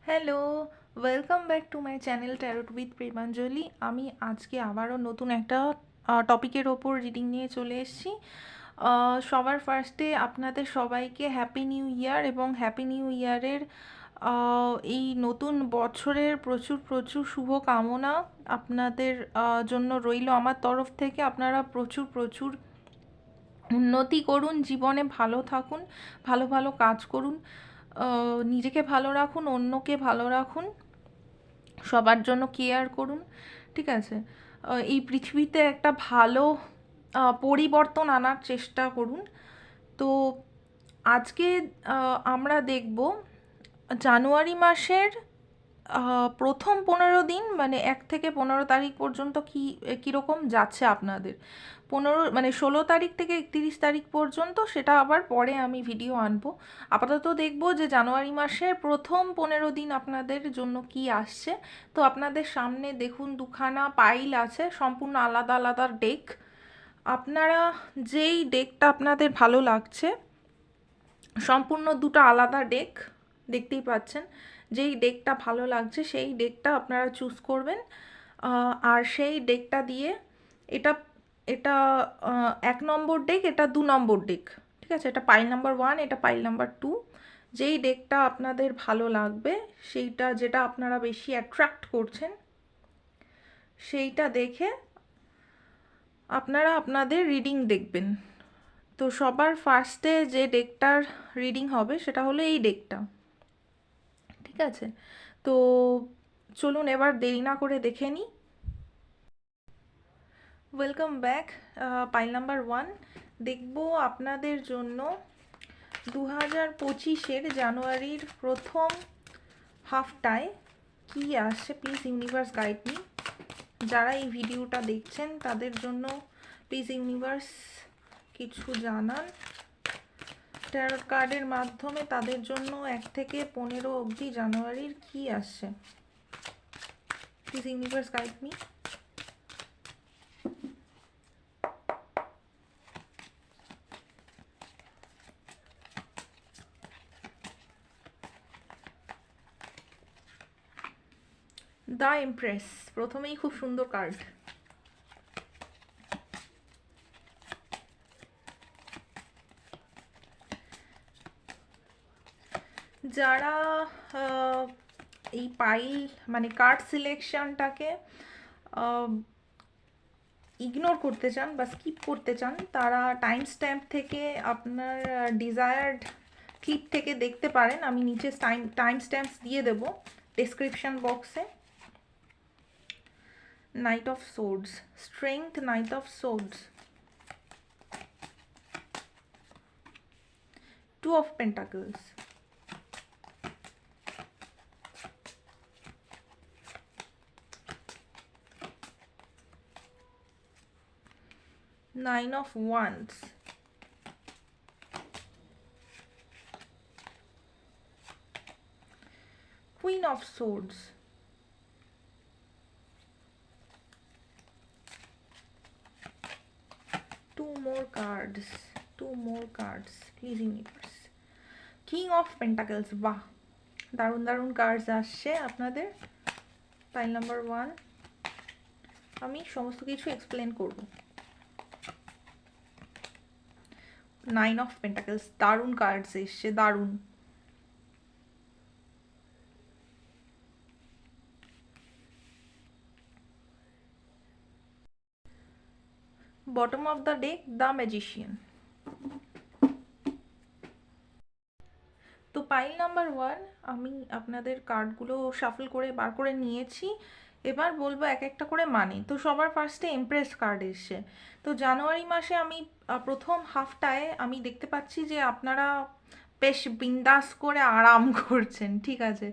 Hello, welcome back to my channel tarot with Premanjali. আমি আজকে আবারও নতুন একটা টপিকের ওপর রিডিং নিয়ে চলে এসেছি। সবার ফার্স্টে আপনাদের সবাইকে হ্যাপি নিউ ইয়ার, এবং হ্যাপি নিউ ইয়ারের এই নতুন বছরের প্রচুর প্রচুর শুভ কামনা আপনাদের জন্য রইল আমার তরফ থেকে। আপনারা প্রচুর প্রচুর উন্নতি করুন, জীবনে ভালো থাকুন, ভালো ভালো কাজ করুন, নিজেকে ভালো রাখুন, অন্যকে ভালো রাখুন, সবার জন্য কেয়ার করুন। ঠিক আছে? এই পৃথিবীতে একটা ভালো পরিবর্তন আনার চেষ্টা করুন। তো আজকে আমরা দেখব জানুয়ারি মাসের প্রথম 15 দিন, মানে 1 থেকে 15 তারিখ পর্যন্ত কীরকম যাচ্ছে আপনাদের। 16 তারিখ থেকে 31 তারিখ পর্যন্ত সেটা আবার পরে আমি ভিডিও আনবো। আপাতত দেখব যে জানুয়ারি মাসের প্রথম 15 দিন আপনাদের জন্য কি আসছে। তো আপনাদের সামনে দেখুন দুখানা পাইল আছে, সম্পূর্ণ আলাদা আলাদা ডেক। আপনারা যেই ডেকটা আপনাদের ভালো লাগছে, সম্পূর্ণ দুটো আলাদা ডেক দেখতেই পাচ্ছেন, যেই ডেকটা ভালো লাগছে সেই ডেকটা আপনারা চুজ করবেন। আর সেই ডেকটা দিয়ে এটা এটা 1 নম্বর ডেক, এটা 2 নম্বর ডেক। ঠিক আছে? এটা পাইল নাম্বার 1, এটা পাইল নাম্বার 2। যেই ডেকটা আপনাদের ভালো লাগবে, সেইটা যেটা আপনারা বেশি অ্যাট্রাক্ট করছেন, সেইটা দেখে আপনারা আপনাদের রিডিং দেখবেন। তো সবার ফার্স্টে যে ডেকটার রিডিং হবে সেটা হলো এই ডেকটা। ঠিক আছে? তো চলুন এবার দেরি না করে দেখে নিই। Welcome back. পাইল নাম্বার 1 দেখব আপনাদের জন্য 2025-এর জানুয়ারির প্রথম হাফটায় কি আসছে। Please universe guide me. যারা এই ভিডিওটা দেখছেন তাদের জন্য প্লিজ ইউনিভার্স কিছু জানান ট্যারট কার্ডের মাধ্যমে, তাদের জন্য 1 থেকে 15 অবধি জানুয়ারির কি আসছে। Please universe guide me. The empress প্রথমেই খুব সুন্দর কার্ড। যারা এই পাইল মানে কার্ড সিলেকশনটাকে ইগনোর করতে চান বা স্কিপ করতে চান, তারা টাইম স্ট্যাম্প থেকে আপনার ডিজায়ার্ড ক্লিপ থেকে দেখতে পারেন। আমি নিচে টাইম স্ট্যাম্পস দিয়ে দেবো ডেসক্রিপশন বক্সে। Night of swords, strength, night of swords, 2 of Pentacles, Nine of Wands, Queen of Swords, two more cards, please universe. King of Pentacles, বাহ, দারুণ দারুণ কার্ডস আসছে আপনাদের। পাইল নাম্বার 1 আমি সমস্ত কিছু এক্সপ্লেন করব। 9 of Pentacles, দারুণ কার্ডস এসছে, দারুণ। Bottom of the deck, the magician. তো পাইল নাম্বার 1 আমি আপনাদের কার্ডগুলো শাফল করে বার করে নিয়েছি। এবার বলবো এক একটা করে মানে। তো সবার ফার্স্টে এমপ্রেস কার্ড এসছে। তো জানুয়ারি মাসে আমি প্রথম হাফটায় আমি দেখতে পাচ্ছি যে আপনারা বেশ বিন্দাস করে আরাম করছেন। ঠিক আছে?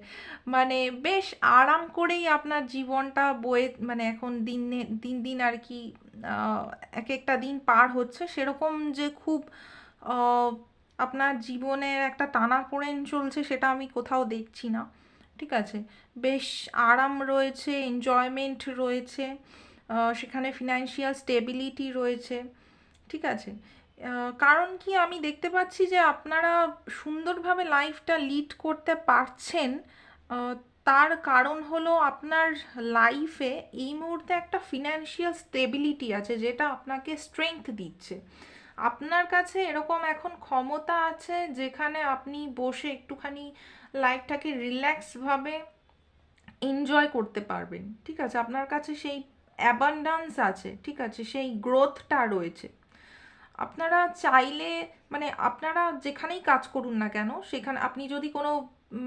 মানে বেশ আরাম করেই আপনার জীবনটা বয়ে, মানে এখন দিন দিন আর কি এক একটা দিন পার হচ্ছে, সেরকম যে খুব আপনার জীবনের একটা টানাপোড়েন চলছে সেটা আমি কোথাও দেখছি না। ঠিক আছে? বেশ আরাম রয়েছে, এনজয়মেন্ট রয়েছে, সেখানে ফিনান্সিয়াল স্টেবিলিটি রয়েছে। ঠিক আছে? কারণ কি আমি দেখতে পাচ্ছি যে আপনারা সুন্দরভাবে লাইফটা লিড করতে পারছেন। আহ, তার কারণ হলো আপনার লাইফে এই মুহূর্তে একটা ফিনান্সিয়াল স্টেবিলিটি আছে যেটা আপনাকে স্ট্রেংথ দিচ্ছে। আপনার কাছে এরকম এখন ক্ষমতা আছে যেখানে আপনি বসে একটুখানি লাইফটাকে রিল্যাক্সভাবে এনজয় করতে পারবেন। ঠিক আছে, আপনার কাছে সেই অ্যাবান্ডান্স আছে, ঠিক আছে, সেই গ্রোথটা রয়েছে। আপনারা চাইলে মানে আপনারা যেখানেই কাজ করুন না কেন, সেখানে আপনি যদি কোনো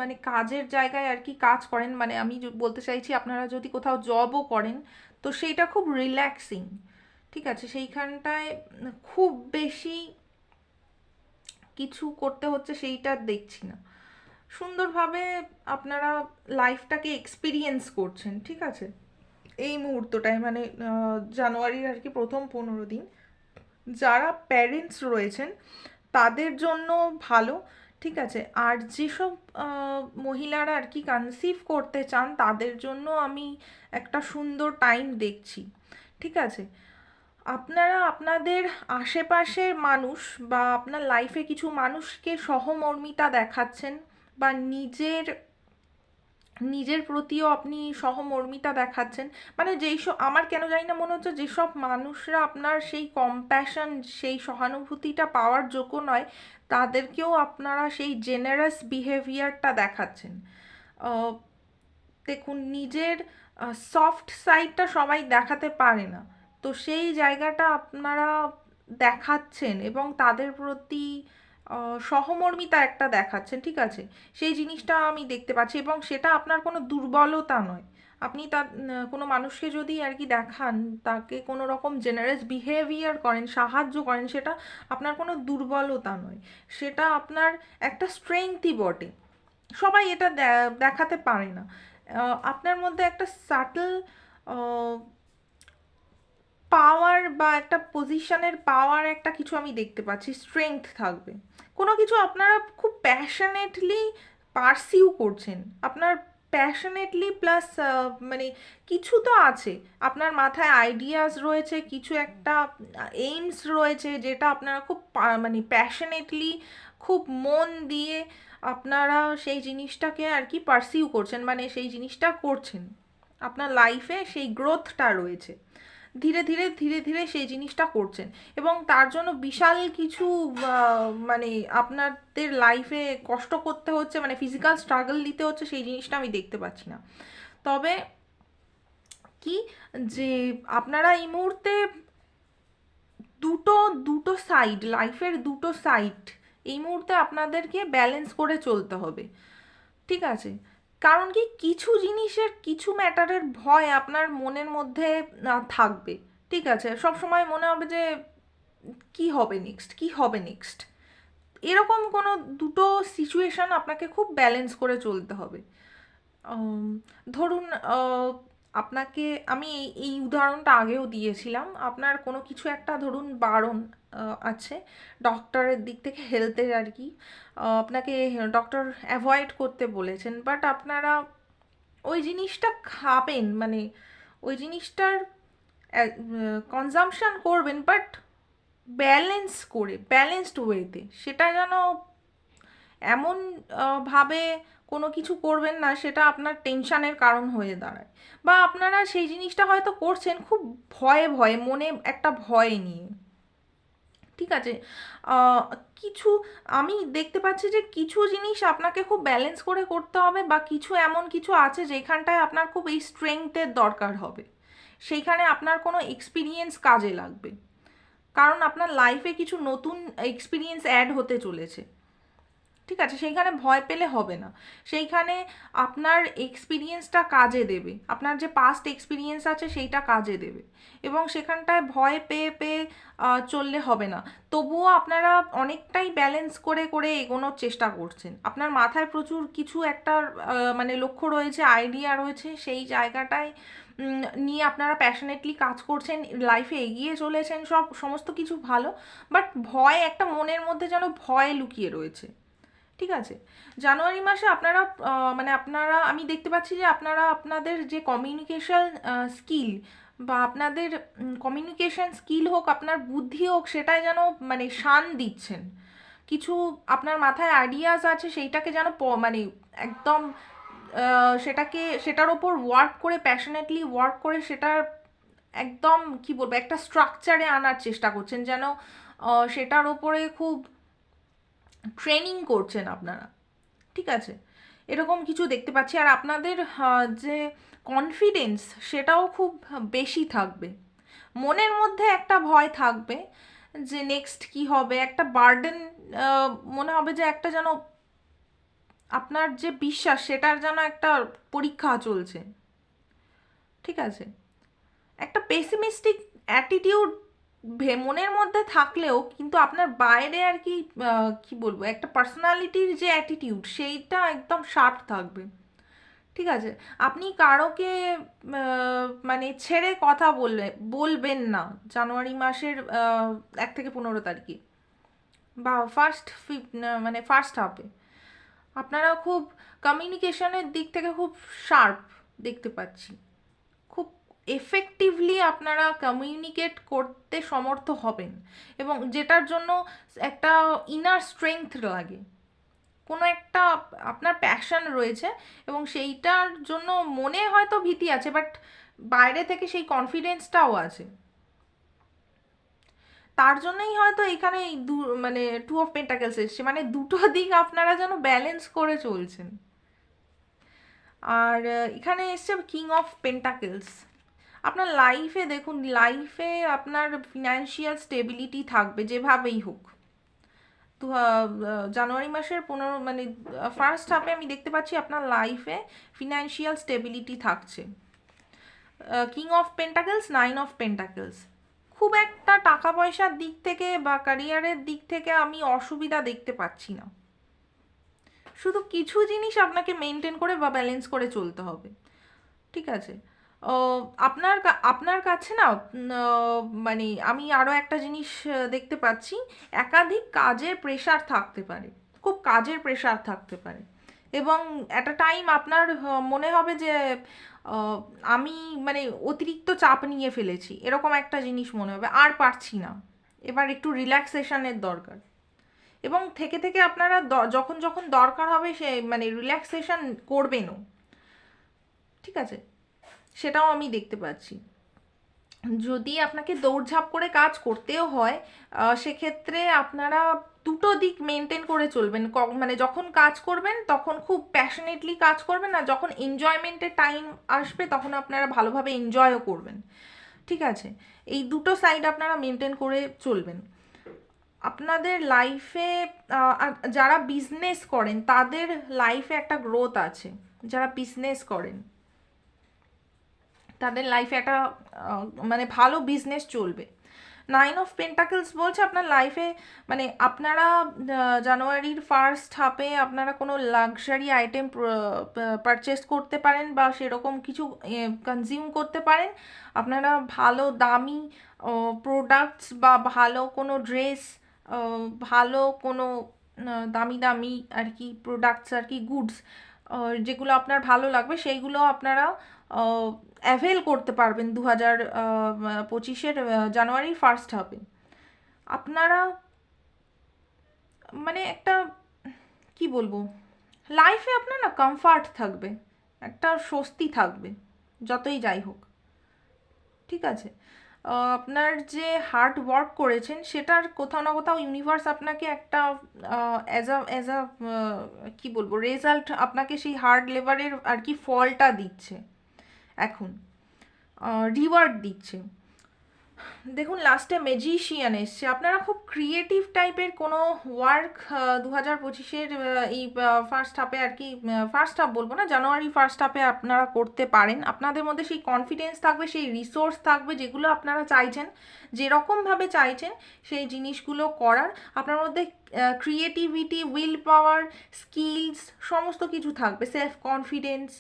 মানে কাজের জায়গায় আর কি কাজ করেন, মানে আমি বলতে চাইছি আপনারা যদি কোথাও জবও করেন, তো সেইটা খুব রিল্যাক্সিং। ঠিক আছে, সেইখানটায় খুব বেশি কিছু করতে হচ্ছে সেইটা দেখছি না। সুন্দরভাবে আপনারা লাইফটাকে এক্সপিরিয়েন্স করছেন। ঠিক আছে, এই মুহূর্তটায় মানে জানুয়ারির আর কি প্রথম 15 দিন যারা প্যারেন্টস রয়েছেন তাদের জন্য ভালো। ঠিক আছে, আর যেসব মহিলারা আর কি কনসিভ করতে চান তাদের জন্য আমি একটা সুন্দর টাইম দেখছি। ঠিক আছে, আপনারা আপনাদের আশেপাশের মানুষ বা আপনার লাইফে কিছু মানুষকে সহমর্মিতা দেখাচ্ছেন, বা নিজের নিজের প্রতিও আপনি সহমর্মিতা দেখাচ্ছেন। মানে যেই সব, আমার কেন জানি না মনে হচ্ছে যেসব মানুষরা আপনার সেই কম্প্যাশন, সেই সহানুভূতিটা পাওয়ার যোগ্য নয়, তাদেরকেও আপনারা সেই জেনারাস বিহেভিয়ারটা দেখাচ্ছেন। আহ, দেখুন, নিজের সফট সাইডটা সবাই দেখাতে পারে না, তো সেই জায়গাটা আপনারা দেখাচ্ছেন এবং তাদের প্রতি সহমর্মিতা একটা দেখাচ্ছেন। ঠিক আছে, সেই জিনিসটা আমি দেখতে পাচ্ছি এবং সেটা আপনার কোনো দুর্বলতা নয়। আপনি তার কোনো মানুষকে যদি আর কি দেখান, তাকে কোনো রকম জেনারেস বিহেভিয়ার করেন, সাহায্য করেন, সেটা আপনার কোনো দুর্বলতা নয়, সেটা আপনার একটা স্ট্রেংথই বটে। সবাই এটা দেখাতে পারে না। আপনার মধ্যে একটা সাটল পাওয়ার বা একটা পজিশনের পাওয়ার একটা কিছু আমি দেখতে পাচ্ছি, স্ট্রেংথ থাকবে। কোনো কিছু আপনারা খুব প্যাশনেটলি পারসিউ করছেন, আপনার প্যাশনেটলি প্লাস মানে কিছু তো আছে, আপনার মাথায় আইডিয়াস রয়েছে, কিছু একটা এইমস রয়েছে যেটা আপনারা খুব মানে প্যাশনেটলি, খুব মন দিয়ে আপনারা সেই জিনিসটাকে আর কি পারসিউ করছেন, মানে সেই জিনিসটা করছেন। আপনার লাইফে সেই গ্রোথটা রয়েছে, ধীরে ধীরে ধীরে ধীরে সেই জিনিসটা করছেন এবং তার জন্য বিশাল কিছু মানে আপনাদের লাইফে কষ্ট করতে হচ্ছে, মানে ফিজিক্যাল স্ট্রাগল দিতে হচ্ছে, সেই জিনিসটা আমি দেখতে পাচ্ছি না। তবে কি, যে আপনারা এই মুহূর্তে দুটো দুটো সাইড, লাইফের দুটো সাইড এই মুহূর্তে আপনাদেরকে ব্যালেন্স করে চলতে হবে। ঠিক আছে, কারণ কি, কিছু জিনিসের, কিছু ম্যাটারের ভয় আপনার মনের মধ্যে থাকবে। ঠিক আছে, সব সময় মনে হবে যে কি হবে নেক্সট, কি হবে নেক্সট, এরকম কোনো দুটো সিচুয়েশন আপনাকে খুব ব্যালেন্স করে চলতে হবে। উম, ধরুন আপনাকে আমি এই উদাহরণটা আগেও দিয়েছিলাম, আপনার কোনো কিছু একটা ধরুন বারণ আছে ডক্টরের দিক থেকে, হেলথের আর কি, আপনাকে ডক্টর অ্যাভয়েড করতে বলেছেন, বাট আপনারা ওই জিনিসটা খাবেন, মানে ওই জিনিসটার কনজাম্পশন করবেন, বাট ব্যালেন্স করে, ব্যালেন্সড ওয়েতে, সেটা যেন এমন ভাবে কোনো কিছু করবেন না সেটা আপনার টেনশানের কারণ হয়ে দাঁড়ায়, বা আপনারা সেই জিনিসটা হয়তো করছেন খুব ভয়ে ভয়ে, মনে একটা ভয় নিয়ে। ঠিক আছে, আহ, কিছু আমি দেখতে পাচ্ছি যে কিছু জিনিস আপনাকে খুব ব্যালেন্স করে করতে হবে, বা কিছু এমন কিছু আছে যেখানটায় আপনার খুব এই স্ট্রেংথের দরকার হবে, সেইখানে আপনার কোনো এক্সপিরিয়েন্স কাজে লাগবে, কারণ আপনার লাইফে কিছু নতুন এক্সপিরিয়েন্স অ্যাড হতে চলেছে। ঠিক আছে, সেইখানে ভয় পেলে হবে না, সেইখানে আপনার এক্সপিরিয়েন্সটা কাজে দেবে, আপনার যে পাস্ট এক্সপিরিয়েন্স আছে সেইটা কাজে দেবে, এবং সেখানটায় ভয় পেয়ে পেয়ে চললে হবে না। তবুও আপনারা অনেকটাই ব্যালেন্স করে করে এগোনোর চেষ্টা করছেন, আপনার মাথায় প্রচুর কিছু একটা মানে লক্ষ্য রয়েছে, আইডিয়া রয়েছে, সেই জায়গাটায় নিয়ে আপনারা প্যাশনেটলি কাজ করছেন, লাইফে এগিয়ে চলেছেন, সব সমস্ত কিছু ভালো, বাট ভয় একটা মনের মধ্যে যেন ভয় লুকিয়ে রয়েছে। ঠিক আছে, জানুয়ারি মাসে আপনারা মানে আপনারা, আমি দেখতে পাচ্ছি যে আপনারা আপনাদের যে কমিউনিকেশন স্কিল, বা আপনাদের কমিউনিকেশন স্কিল হোক, আপনার বুদ্ধি হোক, সেটাই যেন মানে শান দিচ্ছেন। কিছু আপনার মাথায় আইডিয়াস আছে, সেইটাকে যেন মানে একদম সেটার ওপর ওয়ার্ক করে, প্যাশনেটলি ওয়ার্ক করে সেটার একদম কি বলবো একটা স্ট্রাকচারে আনার চেষ্টা করছেন, যেন সেটার ওপরে খুব ট্রেনিং করছেন আপনারা। ঠিক আছে, এরকম কিছু দেখতে পাচ্ছি। আর আপনাদের যে কনফিডেন্স সেটাও খুব বেশি থাকবে। মনের মধ্যে একটা ভয় থাকবে যে নেক্সট কি হবে, একটা বার্ডেন মনে হবে যে একটা যেন আপনার যে বিশ্বাস সেটার যেন একটা পরীক্ষা চলছে। ঠিক আছে, একটা পেসিমিস্টিক অ্যাটিটিউড মনের মধ্যে থাকলেও কিন্তু আপনার বাইরে আর কি কি বলবো একটা পার্সোনালিটির যে অ্যাটিটিউড সেইটা একদম শার্প থাকবে। ঠিক আছে, আপনি কারোকে মানে ছেড়ে কথা বলবেন না জানুয়ারি মাসের 1 থেকে 15 তারিখে বা মানে ফার্স্ট হাফে। আপনারা খুব কমিউনিকেশনের দিক থেকে খুব শার্প দেখতে পাচ্ছি, খুব এফেক্টিভলি আপনারা কমিউনিকেট করতে সমর্থ হবেন, এবং যেটার জন্য একটা ইনার স্ট্রেংথ লাগে, কোনো একটা আপনার প্যাশন রয়েছে এবং সেইটার জন্য মনে হয়তো ভীতি আছে, বাট বাইরে থেকে সেই কনফিডেন্সটাও আছে। তার জন্যই হয়তো এখানে এই মানে 2 অফ পেন্টাকেলস এসছে, মানে দুটো দিক আপনারা যেন ব্যালেন্স করে চলছেন। আর এখানে এসছে কিং অফ পেন্টাকেলস। আপনার লাইফে দেখুন, লাইফে আপনার ফিনান্সিয়াল স্টেবিলিটি থাকবে যেভাবেই হোক। তো জানুয়ারি মাসের 15 মানে ফার্স্ট হাফে আমি দেখতে পাচ্ছি আপনার লাইফে ফিনান্সিয়াল স্টেবিলিটি থাকছে। King of pentacles, 9 of pentacles. খুব একটা টাকা পয়সার দিক থেকে বা ক্যারিয়ারের দিক থেকে আমি অসুবিধা দেখতে পাচ্ছি না। শুধু কিছু জিনিস আপনাকে মেনটেন করে বা ব্যালেন্স করে চলতে হবে। ঠিক আছে, আপনার কাছে না মানে আমি আরও একটা জিনিস দেখতে পাচ্ছি, একাধিক কাজের প্রেশার থাকতে পারে, খুব কাজের প্রেশার থাকতে পারে, এবং অ্যাট আ টাইম আপনার মনে হবে যে আহ, আমি মানে অতিরিক্ত চাপ নিয়ে ফেলেছি, এরকম একটা জিনিস মনে হবে, আর পারছি না, এবার একটু রিল্যাক্সেশনের দরকার। এবং থেকে থেকে আপনারা যখন যখন দরকার হবে সে মানে রিল্যাক্সেশন করবেনও। ঠিক আছে, সেটাও আমি দেখতে পাচ্ছি। যদি আপনাকে দৌড়ঝাঁপ করে কাজ করতেও হয় সেক্ষেত্রে আপনারা দুটো দিক মেনটেন করে চলবেন। মানে যখন কাজ করবেন তখন খুব প্যাশনেটলি কাজ করবেন, আর যখন এনজয়মেন্টের টাইম আসবে তখন আপনারা ভালোভাবে এনজয়ও করবেন। ঠিক আছে, এই দুটো সাইড আপনারা মেনটেন করে চলবেন। আপনাদের লাইফে যারা বিজনেস করেন তাদের লাইফে একটা গ্রোথ আছে। যারা বিজনেস করেন তাদের লাইফে একটা মানে ভালো বিজনেস চলবে। 9 অফ পেন্টাকেলস বলছে আপনার লাইফে মানে আপনারা জানুয়ারির ফার্স্ট হাফে আপনারা কোনো লাক্সারি আইটেম পারচেস করতে পারেন বা সেরকম কিছু কনজিউম করতে পারেন। আপনারা ভালো দামি প্রোডাক্টস বা ভালো কোনো ড্রেস, ভালো কোনো দামি দামি আর কি প্রোডাক্টস আর কি গুডস যেগুলো আপনার ভালো লাগবে সেইগুলো আপনারা অ্যাভেল করতে পারবেন 2025-এর জানুয়ারির ফার্স্ট হাফে। আপনারা মানে একটা কি বলবো লাইফে আপনার না কমফর্ট থাকবে, একটা স্বস্তি থাকবে যতই যাই হোক। ঠিক আছে, আপনার যে হার্ড ওয়ার্ক করেছেন সেটার কোথাও না কোথাও ইউনিভার্স আপনাকে একটা অ্যাজ আ কী বলবো রেজাল্ট আপনাকে সেই হার্ড লেবারের আর কি ফলটা দিচ্ছে, এখন রিওয়ার্ড দিচ্ছে। দেখুন লাস্টে ম্যাজিশিয়ান এসছে। আপনারা খুব ক্রিয়েটিভ টাইপের কোনো ওয়ার্ক 2025-এর এই ফার্স্ট হাফে আর কি, ফার্স্ট হাফ বলবো না, জানুয়ারি ফার্স্ট হাফে আপনারা করতে পারেন। আপনাদের মধ্যে সেই কনফিডেন্স থাকবে, সেই রিসোর্স থাকবে যেগুলো আপনারা চাইছেন, যেরকমভাবে চাইছেন সেই জিনিসগুলো করার। আপনার মধ্যে ক্রিয়েটিভিটি, উইল পাওয়ার, স্কিলস সমস্ত কিছু থাকবে, সেলফ কনফিডেন্স।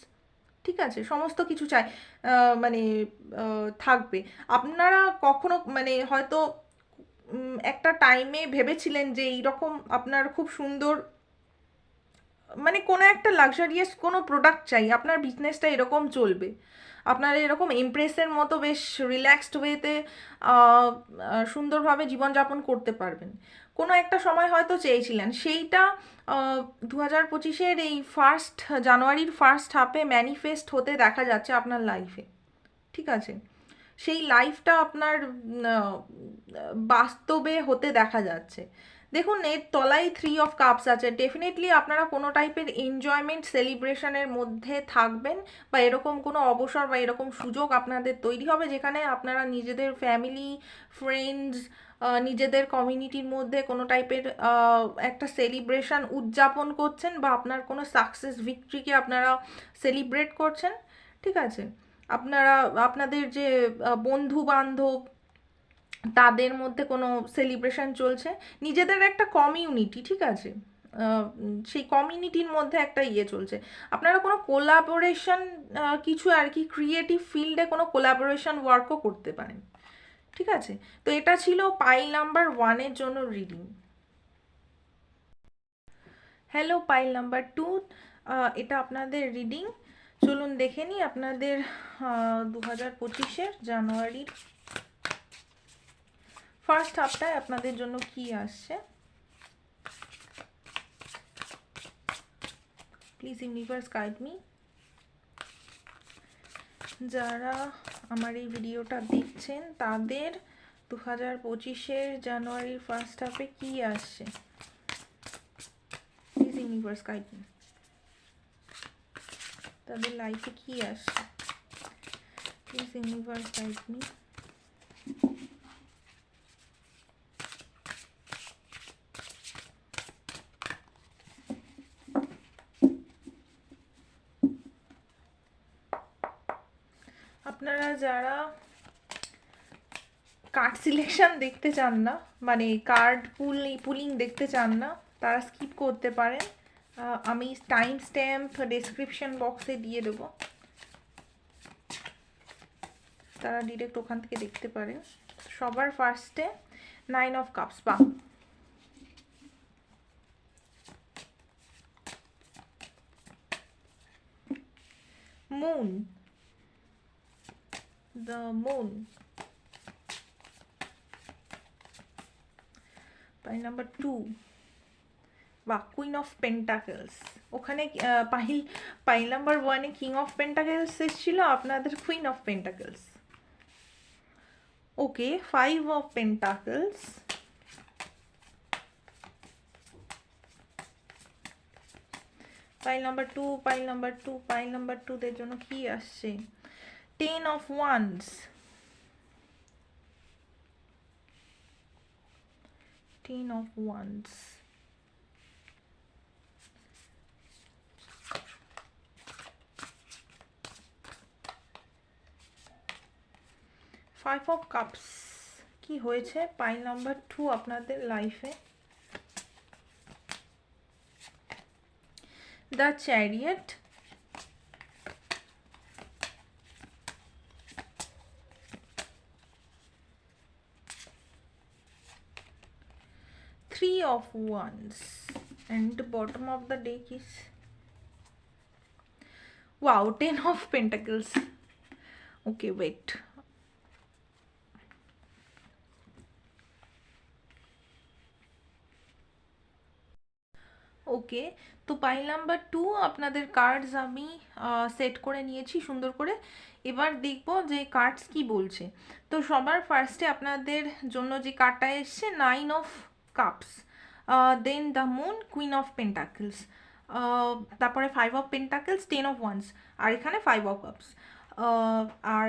ঠিক আছে, সমস্ত কিছু চাই মানে থাকবে। আপনারা কখনো মানে হয়তো একটা টাইমে ভেবেছিলেন যে এইরকম আপনার খুব সুন্দর মানে কোনো একটা লাক্সারিয়াস কোনো প্রোডাক্ট চাই, আপনার বিজনেসটা এরকম চলবে, আপনার এরকম ইমপ্রেসের মতো বেশ রিল্যাক্সড ওয়েতে সুন্দরভাবে জীবনযাপন করতে পারবেন। কোনো একটা সময় হয়তো চেয়েছিলেন, সেইটা 2025-এর এই জানুয়ারির ফার্স্ট হাফে ম্যানিফেস্ট হতে দেখা যাচ্ছে আপনার লাইফে, ঠিক আছে? সেই লাইফটা আপনার বাস্তবে হতে দেখা যাচ্ছে। দেখুন, এর তলায় 3 অফ কাপস আছে। ডেফিনেটলি আপনারা কোনো টাইপের এনজয়মেন্ট সেলিব্রেশনের মধ্যে থাকবেন, বা এরকম কোনো অবসর বা এরকম সুযোগ আপনাদের তৈরি হবে যেখানে আপনারা নিজেদের ফ্যামিলি, ফ্রেন্ডস, নিজেদের কমিউনিটির মধ্যে কোনো টাইপের একটা সেলিব্রেশন উদযাপন করছেন, বা আপনার কোনো সাকসেস ভিক্টরিকে আপনারা সেলিব্রেট করছেন, ঠিক আছে? আপনারা আপনাদের যে বন্ধু বান্ধব তাদের মধ্যে কোনো সেলিব্রেশন চলছে, নিজেদের একটা কমিউনিটি, ঠিক আছে? সেই কমিউনিটির মধ্যে একটা চলছে, আপনারা কোনো কোলাবোরেশন, কিছু আর কি ক্রিয়েটিভ ফিল্ডে কোনো কোলাবোরেশন ওয়ার্কও করতে পারেন, ঠিক আছে? তো এটা ছিল পাইল নাম্বার 1-এর জন্য রিডিং। হ্যালো পাইল নাম্বার 2, এটা আপনাদের রিডিং। চলুন দেখে নিই আপনাদের 2025-এর জানুয়ারির ফার্স্ট হাফটায় আপনাদের জন্য কি আসছে। Please universe guide me. যারা আমার এই ভিডিওটা দেখছেন তাদের 2025-এর জানুয়ারির ফার্স্ট হাফে কি আসছে, প্লিজ ইউনিভার্স গাইড মি। তাদের লাইফে কি আসছে, প্লিজ ইউনিভার্স গাইড মি। আপনারা যারা কার্ড সিলেকশন দেখতে চান না, মানে কার্ড পুলিং দেখতে চান না, তারা স্কিপ করতে পারেন। আমি টাইম স্ট্যাম্প ডেসক্রিপশন বক্সে দিয়ে দেবো, তারা ডিরেক্ট ওখান থেকে দেখতে পারেন। সবার ফার্স্টে 9 অফ কাপস, বা moon, the moon, pile number 2, বা কুইন অফ পেন্টাকেলস। ওখানে পাইল নাম্বার 1-এ কিং অফ পেন্টাকেলস এসেছিল, আপনাদের queen of pentacles. Okay, 5 of pentacles, pile number 2, pile number 2, pile number 2 দের জন্য কি আসছে? 10 of wands, 10 of wands, 5 of cups কি হয়েছে পাইল নাম্বার 2 আপনাদের লাইফে? The chariot, Three of Wands, and the bottom of the deck is, wow, 10 of Pentacles. Okay, wait. ওকে, তো pile number 2 আপনাদের কার্ডস আমি সেট করে নিয়েছি সুন্দর করে। এবার দেখব যে কার্ডস কি বলছে। তো সবার ফার্স্টে আপনাদের জন্য যে কার্ডটা এসছে 9 of cups, then the moon, queen of pentacles, তারপরে 5 অফ পেন্টাকেলস, 10 অফ ওয়ান্স, আর এখানে 5 অফ কাপস, আর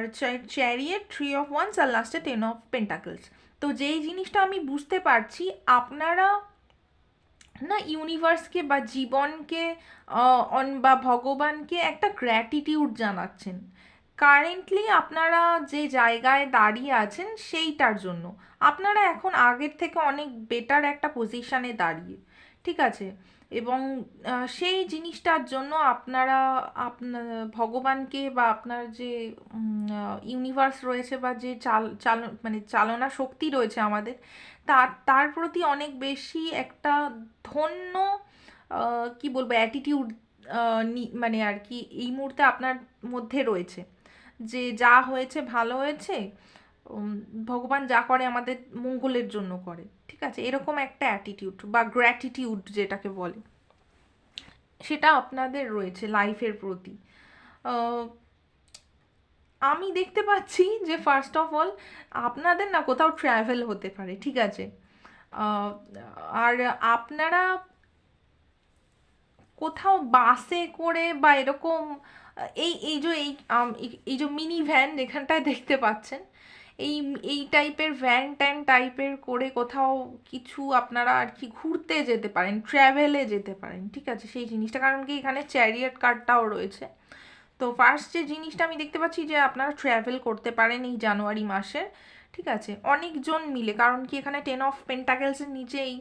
চ্যারিয়েট, 3 অফ ওয়ান্স, আর লাস্টে 10 অফ পেন্টাকেলস। তো যেই জিনিসটা আমি বুঝতে পারছি, আপনারা না ইউনিভার্সকে বা জীবনকে বা ভগবানকে একটা গ্র্যাটিটিউড জানাচ্ছেন কারেন্টলি আপনারা যে জায়গায় দাঁড়িয়ে আছেন সেইটার জন্য। আপনারা এখন আগের থেকে অনেক বেটার একটা পজিশানে দাঁড়িয়ে, ঠিক আছে? এবং সেই জিনিসটার জন্য আপনারা ভগবানকে বা আপনার যে ইউনিভার্স রয়েছে বা যে মানে চালনা শক্তি রয়েছে আমাদের, তার প্রতি অনেক বেশি একটা ধন্য, কি বলবো, অ্যাটিটিউড, মানে আর কি এই মুহূর্তে আপনার মধ্যে রয়েছে যে যা হয়েছে ভালো হয়েছে, ভগবান যা করে আমাদের মঙ্গলের জন্য করে, ঠিক আছে? এরকম একটা অ্যাটিটিউড বা গ্র্যাটিটিউড যেটাকে বলে। সেটা আপনাদের রয়েছে লাইফের প্রতি। আহ, আমি দেখতে পাচ্ছি যে ফার্স্ট অফ অল আপনাদের না কোথাও ট্র্যাভেল হতে পারে, ঠিক আছে? আহ, আর আপনারা কোথাও বাসে করে বা এরকম এই এই যে এই যে মিনি ভ্যান যেখানটায় দেখতে পাচ্ছেন, এই এই টাইপের ভ্যান ট্যান টাইপের করে কোথাও কিছু আপনারা আর কি ঘুরতে যেতে পারেন, ট্র্যাভেলে যেতে পারেন, ঠিক আছে? সেই জিনিসটা, কারণ কি এখানে চ্যারিয়ট কারটাও রয়েছে। তো ফার্স্ট যে জিনিসটা আমি দেখতে পাচ্ছি যে আপনারা ট্র্যাভেল করতে পারেন এই জানুয়ারি মাসে, ঠিক আছে? অনেকজন মিলে, কারণ কি এখানে 10 অফ পেন্টাকেলসের নিচে এই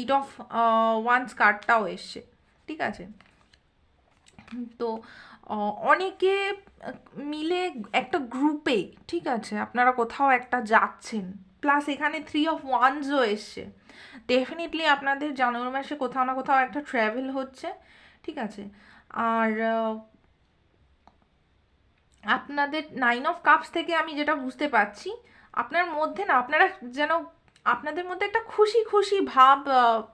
8 অফ ওয়ান্স কার্ডটাও এসছে, ঠিক আছে? তো অনেকে মিলে একটা গ্রুপে, ঠিক আছে, আপনারা কোথাও একটা যাচ্ছেন, প্লাস এখানে 3 অফ ওয়ান্সও এসছে। ডেফিনেটলি আপনাদের জানুয়ারি মাসে কোথাও না কোথাও একটা ট্র্যাভেল হচ্ছে, ঠিক আছে? আর আপনাদের 9 অফ কাপস থেকে আমি যেটা বুঝতে পারছি, আপনার মধ্যে না, আপনারা যেন, আপনাদের মধ্যে একটা খুশি খুশি ভাব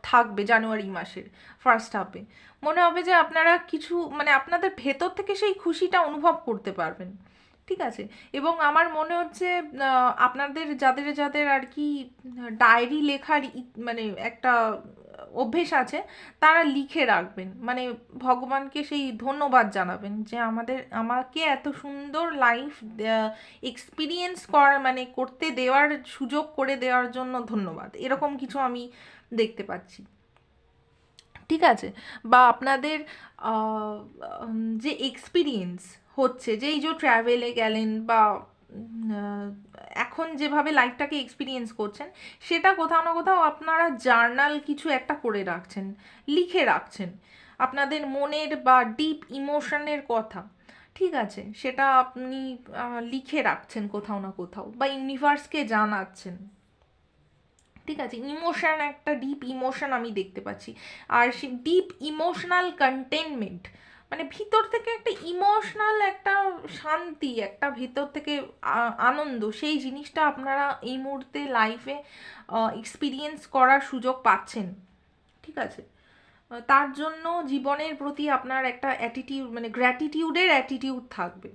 থাকবে জানুয়ারি মাসের ফার্স্ট হাফে। মনে হবে যে আপনারা কিছু, মানে আপনাদের ভেতর থেকে সেই খুশিটা অনুভব করতে পারবেন, ঠিক আছে? এবং আমার মনে হচ্ছে আপনাদের যাদের যাদের আর কি ডায়েরি লেখার মানে একটা অভ্যেস আছে, তারা লিখে রাখবেন, মানে ভগবানকে সেই ধন্যবাদ জানাবেন যে আমাকে এত সুন্দর লাইফ এক্সপিরিয়েন্স করার, মানে করতে দেওয়ার সুযোগ করে দেওয়ার জন্য ধন্যবাদ, এরকম কিছু আমি দেখতে পাচ্ছি, ঠিক আছে? বা আপনাদের যে এক্সপিরিয়েন্স হচ্ছে, যে এই যে ট্র্যাভেলে গেলেন বা এখন যেভাবে লাইফটাকে এক্সপিরিয়েন্স করছেন, সেটা কোথাও না কোথাও আপনারা জার্নাল কিছু একটা করে রাখছেন, লিখে রাখছেন আপনাদের মনের বা ডিপ ইমোশনের কথা, ঠিক আছে? সেটা আপনি লিখে রাখছেন কোথাও না কোথাও, বা ইউনিভার্সকে জানাচ্ছেন, ঠিক আছে? ইমোশন, একটা ডিপ ইমোশন আমি দেখতে পাচ্ছি। আর সে ডিপ ইমোশনাল কন্টেনমেন্ট, মানে ভিতর থেকে একটা ইমোশনাল একটা শান্তি, একটা ভিতর থেকে আনন্দ, সেই জিনিসটা আপনারা এই মুহূর্তে লাইফে এক্সপিরিয়েন্স করার সুযোগ পাচ্ছেন, ঠিক আছে? তার জন্য জীবনের প্রতি আপনার একটা অ্যাটিটিউড, মানে গ্র্যাটিটিউডের অ্যাটিটিউড থাকবে।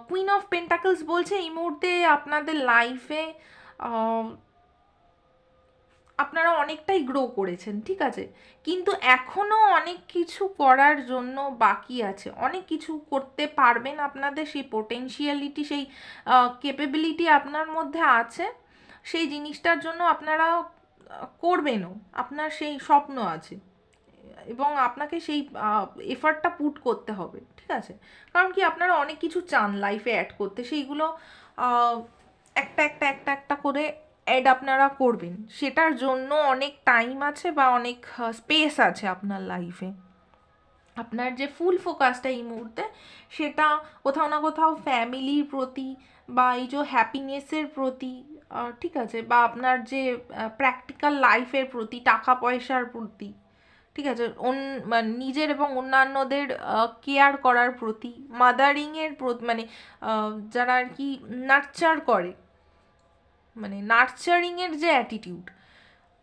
কুইন অফ পেন্টাকলস বলছে এই মুহূর্তে আপনাদের লাইফে আপনারা অনেকটাই গ্রো করেছেন, ঠিক আছে? কিন্তু এখনও অনেক কিছু করার জন্য বাকি আছে, অনেক কিছু করতে পারবেন, আপনাদের সেই পোটেনশিয়ালিটি, সেই কেপেবিলিটি আপনার মধ্যে আছে, সেই জিনিসটার জন্য আপনারা করবেনও, আপনার সেই স্বপ্ন আছে, এবং আপনাকে সেই এফার্টটা পুট করতে হবে, ঠিক আছে? কারণ কি আপনারা অনেক কিছু চান লাইফে অ্যাড করতে, সেইগুলো আহ, একটা একটা একটা একটা করে অ্যাড আপনারা করবেন, সেটার জন্য অনেক টাইম আছে বা অনেক স্পেস আছে আপনার লাইফে। আপনার যে ফুল ফোকাসটা এই মুহূর্তে, সেটা কোথাও না কোথাও ফ্যামিলির প্রতি বা এই যে হ্যাপিনেসের প্রতি, ঠিক আছে, বা আপনার যে প্র্যাকটিক্যাল লাইফের প্রতি, টাকা পয়সার প্রতি, ঠিক আছে, মানে নিজের এবং অন্যান্যদের কেয়ার করার প্রতি, মাদারিংয়ের প্রতি, মানে যারা আর কি নার্চার করে, মানে নার্চারিংয়ের যে অ্যাটিটিউড,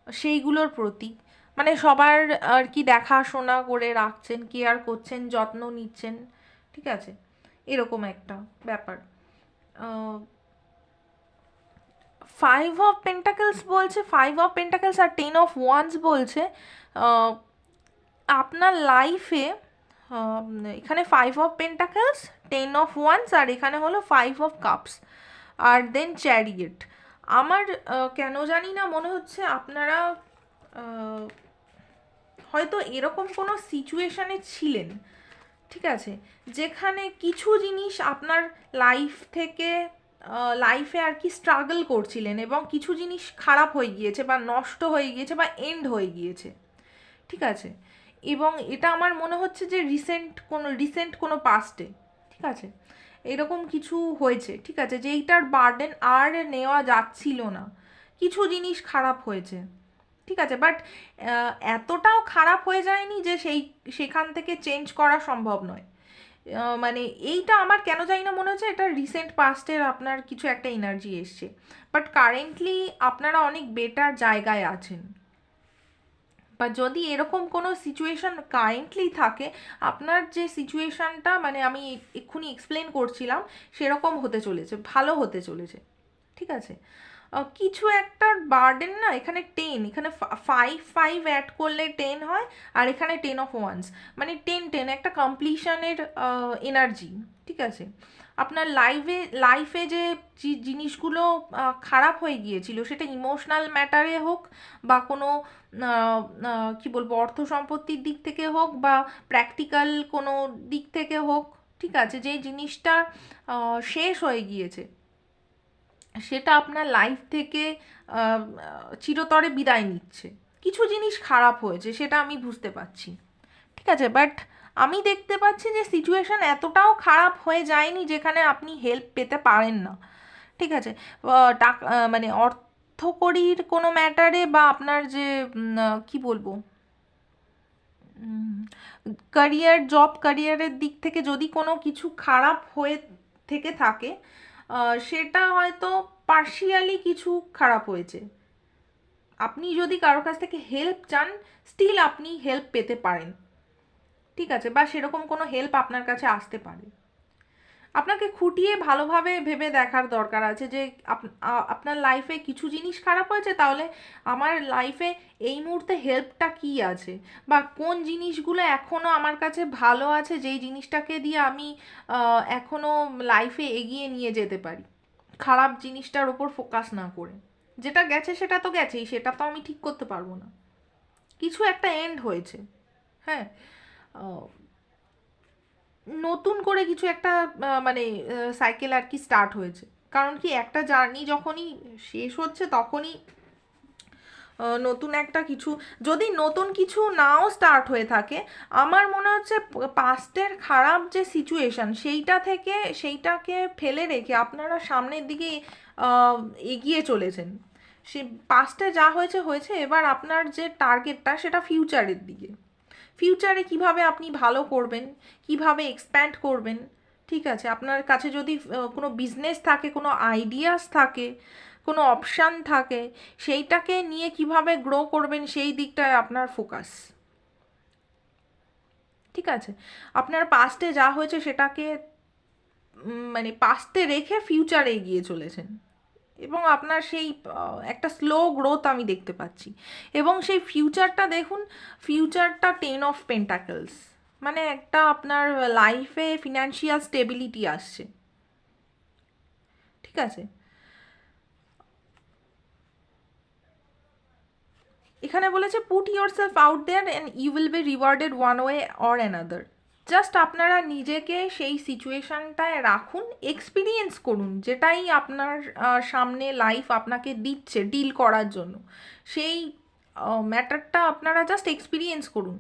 সেইগুলোর প্রতি, মানে সবার আর কি দেখাশোনা করে রাখছেন, কেয়ার করছেন, যত্ন নিচ্ছেন, ঠিক আছে? এরকম একটা ব্যাপার। 5 অফ পেন্টাকেলস বলছে, 5 অফ পেন্টাকেলস আর 10 অফ ওয়ান্স বলছে আপনার লাইফে এখানে 5 অফ পেন্টাকেলস, 10 অফ ওয়ান্স, আর এখানে হলো 5 অফ কাপস, আর দেন চ্যারিয়েট। আমার কেন জানি না মনে হচ্ছে আপনারা আহ, হয়তো এরকম কোনো সিচুয়েশানে ছিলেন, ঠিক আছে, যেখানে কিছু জিনিস আপনার লাইফ থেকে লাইফে আর কি স্ট্রাগল করছিলেন, এবং কিছু জিনিস খারাপ হয়ে গিয়েছে বা নষ্ট হয়ে গিয়েছে বা এন্ড হয়ে গিয়েছে, ঠিক আছে? এবং এটা আমার মনে হচ্ছে যে রিসেন্ট কোনো পাস্টে, ঠিক আছে, এরকম কিছু হয়েছে, ঠিক আছে, যে এইটার বার্ডেন আর নেওয়া যাচ্ছিল না, কিছু জিনিস খারাপ হয়েছে, ঠিক আছে, বাট এতটাও খারাপ হয়ে যায়নি যে সেখান থেকে চেঞ্জ করা সম্ভব নয়। মানে এইটা আমার কেন জানি না মনে হচ্ছে এটা রিসেন্ট পাস্টের আপনার কিছু একটা এনার্জি এসছে, বাট কারেন্টলি আপনারা অনেক বেটার জায়গায় আছেন, বা যদি এরকম কোনো সিচুয়েশন কারেন্টলি থাকে, আপনার যে সিচুয়েশানটা মানে আমি এক্ষুনি এক্সপ্লেন করছিলাম সেরকম হতে চলেছে, ভালো হতে চলেছে। ঠিক আছে, কিছু একটা বার্ডেন না, এখানে 10, এখানে 5 অ্যাড করলে 10 হয়, আর এখানে 10 of Wands, মানে 10 একটা কমপ্লিশনের এনার্জি। ঠিক আছে, আপনার লাইফে যে জিনিসগুলো খারাপ হয়ে গিয়েছিল, সেটা ইমোশনাল ম্যাটারে হোক বা কোনো কি বলবো অর্থ সম্পত্তির দিক থেকে হোক বা প্র্যাকটিক্যাল কোনো দিক থেকে হোক, ঠিক আছে, যে জিনিসটা শেষ হয়ে গিয়েছে সেটা আপনার লাইফ থেকে চিরতরে বিদায় নিচ্ছে। কিছু জিনিস খারাপ হয়েছে সেটা আমি বুঝতে পারছি, ঠিক আছে, বাট আমি দেখতে পাচ্ছি যে সিচুয়েশান এতটাও খারাপ হয়ে যায়নি যেখানে আপনি হেল্প পেতে পারেন না। ঠিক আছে, টাকা মানে অর্থকড়ির কোনো ম্যাটারে বা আপনার যে কি বলবো ক্যারিয়ারের দিক থেকে যদি কোনো কিছু খারাপ হয়ে থেকে থাকে, সেটা হয়তো পার্শিয়ালি কিছু খারাপ হয়েছে। আপনি যদি কারোর কাছ থেকে হেল্প চান, স্টিল আপনি হেল্প পেতে পারেন। ঠিক আছে, বা সেরকম কোনো হেল্প আপনার কাছে আসতে পারে। আপনাকে খুঁটিয়ে ভালোভাবে ভেবে দেখার দরকার আছে যে আপনার লাইফে কিছু জিনিস খারাপ হয়েছে, তাহলে আমার লাইফে এই মুহূর্তে হেল্পটা কি আছে, বা কোন জিনিসগুলো এখনও আমার কাছে ভালো আছে যেই জিনিসটাকে দিয়ে আমি এখনও লাইফে এগিয়ে নিয়ে যেতে পারি, খারাপ জিনিসটার ওপর ফোকাস না করে। যেটা গেছে সেটা তো গেছেই, সেটা তো আমি ঠিক করতে পারবো না। কিছু একটা এন্ড হয়েছে, হ্যাঁ, নতুন করে কিছু একটা মানে সাইকেল আর কি স্টার্ট হয়েছে। কারণ কি, একটা জার্নি যখনই শেষ হচ্ছে তখনই নতুন একটা কিছু, যদি নতুন কিছু নাও স্টার্ট হয়ে থাকে, আমার মনে হচ্ছে পাস্টের খারাপ যে সিচুয়েশান সেইটাকে ফেলে রেখে আপনারা সামনের দিকে এগিয়ে চলেছেন। সে পাস্টে যা হয়েছে হয়েছে, এবার আপনার যে টার্গেটটা সেটা ফিউচারের দিকে। ফিউচারে কিভাবে আপনি ভালো করবেন, কিভাবে এক্সপ্যান্ড করবেন। ঠিক আছে, আপনার কাছে যদি কোনো বিজনেস থাকে, কোনো আইডিয়াস থাকে, কোনো অপশান থাকে, সেইটাকে নিয়ে কিভাবে গ্রো করবেন সেই দিকটায় আপনার ফোকাস। ঠিক আছে, আপনার পাস্টে যা হয়েছে সেটাকে মানে পাস্টে রেখে ফিউচারে এগিয়ে চলেছেন, এবং আপনার সেই একটা স্লো গ্রোথ আমি দেখতে পাচ্ছি। এবং সেই ফিউচারটা দেখুন, ফিউচারটা 10 of Pentacles, মানে একটা আপনার লাইফে ফিনান্সিয়াল স্টেবিলিটি আসছে। ঠিক আছে, এখানে বলেছে put yourself out there and you will be rewarded one way or another. Just আপনারা নিজেকে সেই সিচুয়েশানটায় রাখুন, এক্সপিরিয়েন্স করুন যেটাই আপনার সামনে লাইফ আপনাকে দিচ্ছে ডিল করার জন্য, সেই ম্যাটারটা আপনারা জাস্ট এক্সপিরিয়েন্স করুন,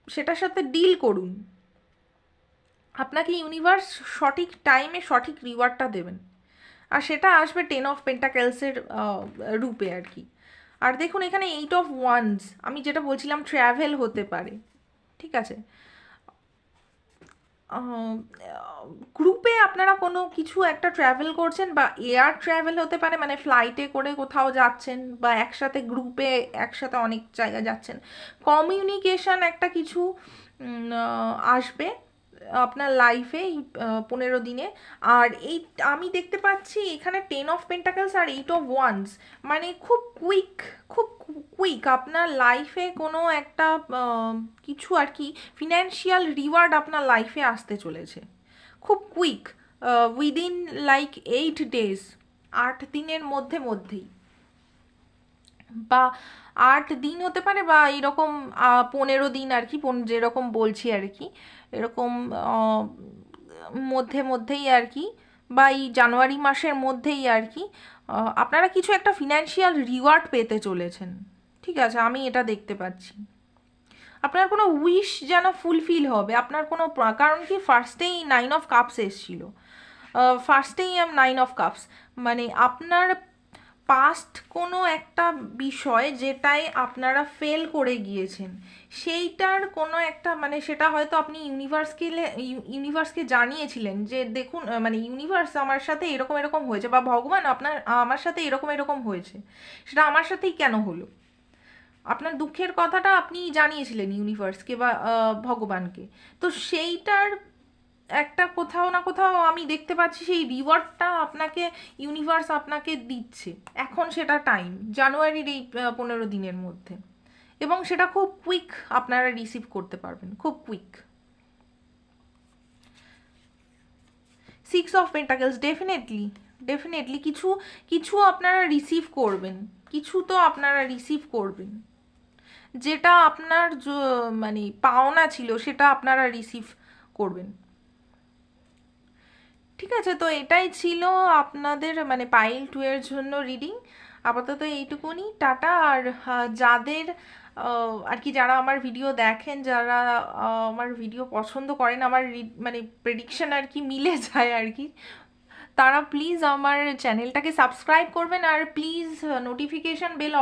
সেটার সাথে ডিল করুন। আপনাকে ইউনিভার্স সঠিক টাইমে সঠিক রিওয়ার্ডটা দেবেন, আর সেটা আসবে 10 of Pentacles-এর রূপে আর কি। আর দেখুন এখানে 8 of Wands, আমি যেটা বলছিলাম ট্র্যাভেল হতে পারে। ঠিক আছে, গ্রুপে আপনারা কোনো কিছু একটা ট্র্যাভেল করছেন, বা এয়ার ট্র্যাভেল হতে পারে, মানে ফ্লাইটে করে কোথাও যাচ্ছেন, বা একসাথে গ্রুপে একসাথে অনেক জায়গায় যাচ্ছেন। কমিউনিকেশন একটা কিছু আসবে আপনার লাইফে এই 15 দিনে। আর এই আমি দেখতে পাচ্ছি এখানে 10 of Pentacles R 8 of Wands, মানে খুব কুইক আপনার লাইফে কোনো একটা কিছু আর কি ফিনান্সিয়াল রিওয়ার্ড আপনার লাইফে আসতে চলেছে খুব কুইক, উইদিন লাইক 8 days, 8 দিনের মধ্যেই, বা 8 দিন হতে পারে, বা এরকম 15 দিন আর কি, যেরকম বলছি আর কি, এরকম মধ্যেই আর কি, বা এই জানুয়ারি মাসের মধ্যেই আর কি আপনারা কিছু একটা ফিনান্সিয়াল রিওয়ার্ড পেতে চলেছেন। ঠিক আছে, আমি এটা দেখতে পাচ্ছি। আপনার কোনো উইশ যেন ফুলফিল হবে, আপনার কোনো কারণ কি ফার্স্টেই 9 of Cups এসেছিলো, ফার্স্টেই 9 of Cups, মানে আপনার পাস্ট কোনো একটা বিষয় যেটায় আপনারা ফেল করে গিয়েছেন, সেইটার কোনো একটা মানে সেটা হয়তো আপনি ইউনিভার্সকে জানিয়েছিলেন যে দেখুন মানে ইউনিভার্স আমার সাথে এরকম হয়েছে, বা ভগবান আমার সাথে এরকম হয়েছে, সেটা আমার সাথেই কেন হলো। আপনার দুঃখের কথাটা আপনি জানিয়েছিলেন ইউনিভার্সকে বা ভগবানকে। তো সেইটার একটা কোথাও না কোথাও আমি দেখতে পাচ্ছি সেই রিওয়ার্ডটা আপনাকে ইউনিভার্স আপনাকে দিচ্ছে। এখন সেটা টাইম, জানুয়ারির এই 15 দিনের মধ্যে, এবং সেটা খুব কুইক আপনারা রিসিভ করতে পারবেন, খুব quick. 6 of pentacles, definitely definitely কিছু কিছু আপনারা রিসিভ করবেন, কিছু তো আপনারা রিসিভ করবেন, যেটা আপনার মানে পাওনা ছিল সেটা আপনারা রিসিভ করবেন। ঠিক আছে, তো এটাই ছিল আপনাদের মানে পাইল 2 এর জন্য রিডিং। আপাতত এইটুকুনি, টাটা। আর যাদের আর কি, যারা আমার ভিডিও দেখেন, যারা আমার ভিডিও পছন্দ করেন, আমার মানে প্রেডিকশন আর কি মিলে যায় আর কি, তারা প্লিজ আমার চ্যানেলটাকে সাবস্ক্রাইব করবেন, আর প্লিজ নোটিফিকেশান বেল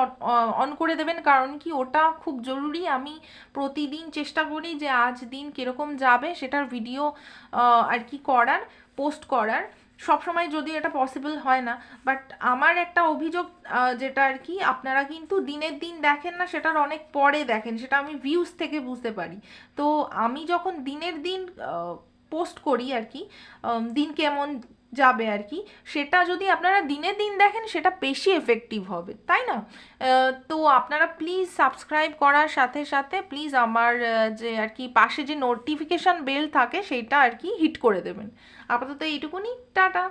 অন করে দেবেন, কারণ কি ওটা খুব জরুরি। আমি প্রতিদিন চেষ্টা করি যে আজ দিন কীরকম যাবে সেটার ভিডিও আর কি করার, পোস্ট করার। সব সময় যদি এটা পসিবল হয় না, বাট আমার একটা অভিযোগ যেটা আর কি, আপনারা কিন্তু দিনের দিন দেখেন না, সেটার অনেক পরে দেখেন, সেটা আমি ভিউজ থেকে বুঝতে পারি। তো আমি যখন দিনের দিন পোস্ট করি আর কি, দিন কেমন যাবে আর কি, সেটা যদি আপনারা দিনে দিন দেখেন সেটা বেশি এফেক্টিভ হবে, তাই না? তো আপনারা প্লিজ সাবস্ক্রাইব করার সাথে সাথে প্লিজ আমার যে আর কি পাশে যে নোটিফিকেশান বেল থাকে সেইটা আর কি হিট করে দেবেন। আপাতত এইটুকুনি, টাটা।